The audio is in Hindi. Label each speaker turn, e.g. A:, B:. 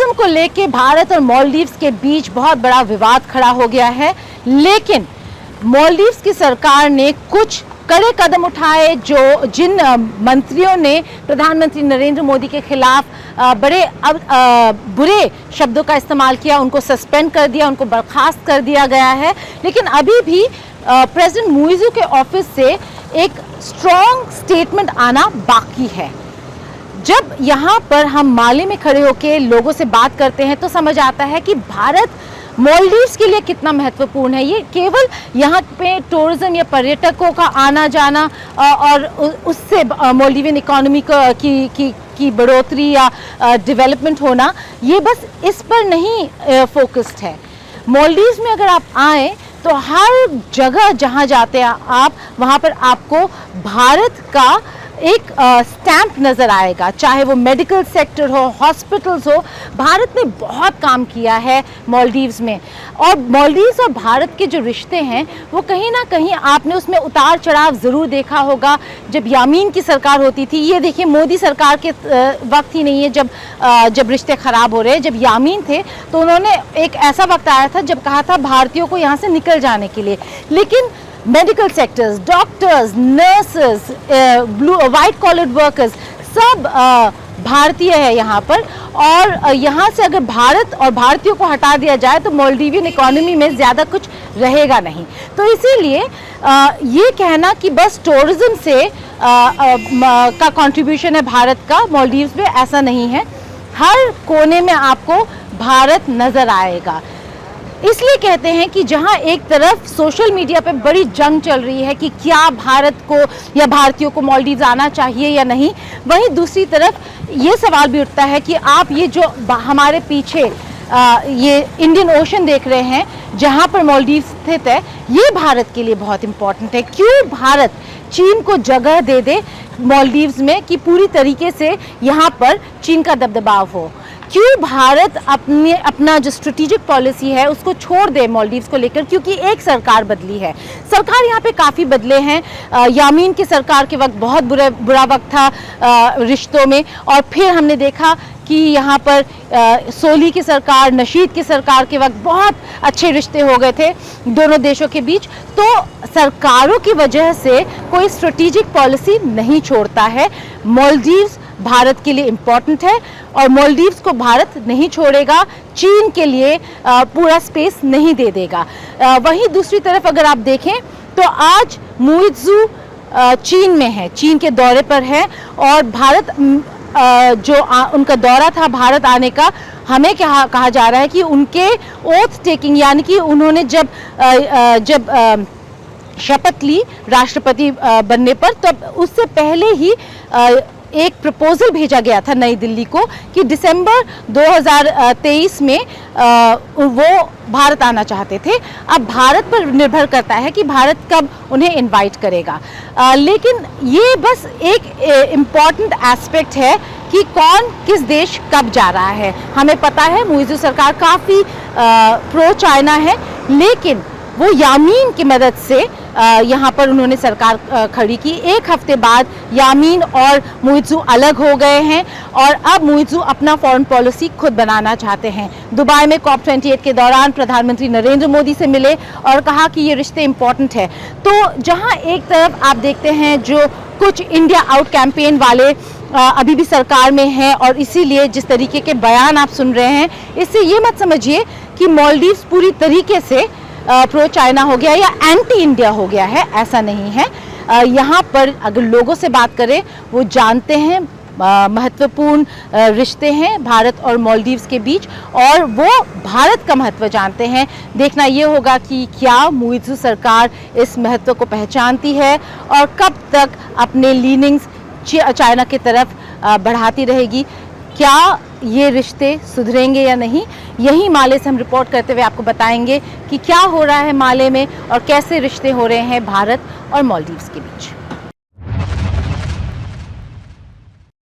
A: टूरिज्म को लेके भारत और मालदीव्स के बीच बहुत बड़ा विवाद खड़ा हो गया है, लेकिन मालदीव्स की सरकार ने कुछ कड़े कदम उठाए। जिन मंत्रियों ने प्रधानमंत्री नरेंद्र मोदी के खिलाफ बड़े बुरे शब्दों का इस्तेमाल किया, उनको सस्पेंड कर दिया, उनको बर्खास्त कर दिया गया है। लेकिन अभी भी प्रेसिडेंट मुइज़ू के ऑफिस से एक स्ट्रॉन्ग स्टेटमेंट आना बाकी है। जब यहाँ पर हम माले में खड़े होकर लोगों से बात करते हैं तो समझ आता है कि भारत मालदीव्स के लिए कितना महत्वपूर्ण है। ये केवल यहाँ पे टूरिज्म या पर्यटकों का आना जाना और उससे मालदीवियन इकोनॉमी की बढ़ोतरी या डेवलपमेंट होना, ये बस इस पर नहीं फोकस्ड है। मालदीव्स में अगर आप आएँ तो हर जगह जहाँ जाते हैं आप, वहाँ पर आपको भारत का एक स्टैंप नज़र आएगा, चाहे वो मेडिकल सेक्टर हो, हॉस्पिटल्स हो। भारत ने बहुत काम किया है मालदीव्स में, और मालदीव्स और भारत के जो रिश्ते हैं वो कहीं ना कहीं आपने उसमें उतार चढ़ाव ज़रूर देखा होगा। जब यामीन की सरकार होती थी, ये देखिए मोदी सरकार के वक्त ही नहीं है जब रिश्ते ख़राब हो रहे हैं। जब यामीन थे तो उन्होंने एक ऐसा वक्त आया था जब कहा था भारतीयों को यहाँ से निकल जाने के लिए, लेकिन medical sectors, doctors, nurses, white collared workers सब भारतीय है यहाँ पर। और यहाँ से अगर भारत और भारतीयों को हटा दिया जाए तो मालदीवियन इकोनॉमी में ज़्यादा कुछ रहेगा नहीं। तो इसीलिए ये कहना कि बस टूरिज्म से का कंट्रीब्यूशन है भारत का मालदीव्स में, ऐसा नहीं है। हर कोने में आपको भारत नज़र आएगा। इसलिए कहते हैं कि जहां एक तरफ सोशल मीडिया पे बड़ी जंग चल रही है कि क्या भारत को या भारतीयों को मालदीव्स आना चाहिए या नहीं, वहीं दूसरी तरफ ये सवाल भी उठता है कि आप ये जो हमारे पीछे ये इंडियन ओशन देख रहे हैं जहां पर मालदीव्स स्थित है, ये भारत के लिए बहुत इम्पोर्टेंट है। क्यों भारत चीन को जगह दे दे मालदीव्स में कि पूरी तरीके से यहाँ पर चीन का दबदबाव हो? क्यों भारत अपना जो स्ट्रेटेजिक पॉलिसी है उसको छोड़ दे मालदीव्स को लेकर? क्योंकि एक सरकार बदली है, सरकार यहाँ पे काफ़ी बदले हैं। यामीन की सरकार के वक्त बहुत बुरा वक्त था रिश्तों में, और फिर हमने देखा कि यहाँ पर सोली की सरकार, नशीद की सरकार के वक्त बहुत अच्छे रिश्ते हो गए थे दोनों देशों के बीच। तो सरकारों की वजह से कोई स्ट्रेटेजिक पॉलिसी नहीं छोड़ता है। मालदीव्स भारत के लिए इम्पॉर्टेंट है और मालदीव्स को भारत नहीं छोड़ेगा, चीन के लिए पूरा स्पेस नहीं दे देगा। वहीं दूसरी तरफ अगर आप देखें तो आज मुइज़ू चीन में है, चीन के दौरे पर है, और भारत उनका दौरा था भारत आने का, हमें क्या कहा जा रहा है कि उनके ओथ टेकिंग यानी कि उन्होंने जब शपथ ली राष्ट्रपति बनने पर, तब उससे पहले ही एक प्रपोजल भेजा गया था नई दिल्ली को कि दिसंबर 2023 में वो भारत आना चाहते थे। अब भारत पर निर्भर करता है कि भारत कब उन्हें इनवाइट करेगा। लेकिन ये बस एक इम्पॉर्टेंट एस्पेक्ट है कि कौन किस देश कब जा रहा है। हमें पता है मुइज़ू सरकार काफ़ी प्रो चाइना है, लेकिन वो यामीन की मदद से यहाँ पर उन्होंने सरकार खड़ी की। एक हफ्ते बाद यामीन और मुइज़ू अलग हो गए हैं और अब मुइज़ू अपना फॉरेन पॉलिसी खुद बनाना चाहते हैं। दुबई में COP28 के दौरान प्रधानमंत्री नरेंद्र मोदी से मिले और कहा कि ये रिश्ते इम्पोर्टेंट है। तो जहाँ एक तरफ आप देखते हैं जो कुछ इंडिया आउट कैंपेन वाले अभी भी सरकार में हैं, और इसीलिए जिस तरीके के बयान आप सुन रहे हैं, इससे ये मत समझिए कि मालदीव्स पूरी तरीके से प्रो चाइना हो गया या एंटी इंडिया हो गया है, ऐसा नहीं है। यहाँ पर अगर लोगों से बात करें, वो जानते हैं महत्वपूर्ण रिश्ते हैं भारत और मालदीव्स के बीच, और वो भारत का महत्व जानते हैं। देखना ये होगा कि क्या मुइज़ू सरकार इस महत्व को पहचानती है और कब तक अपने लीनिंग्स चाइना की तरफ बढ़ाती रहेगी। क्या ये रिश्ते सुधरेंगे या नहीं, यही माले से हम रिपोर्ट करते हुए आपको बताएंगे कि क्या हो रहा है माले में और कैसे रिश्ते हो रहे हैं भारत और मालदीव्स के बीच।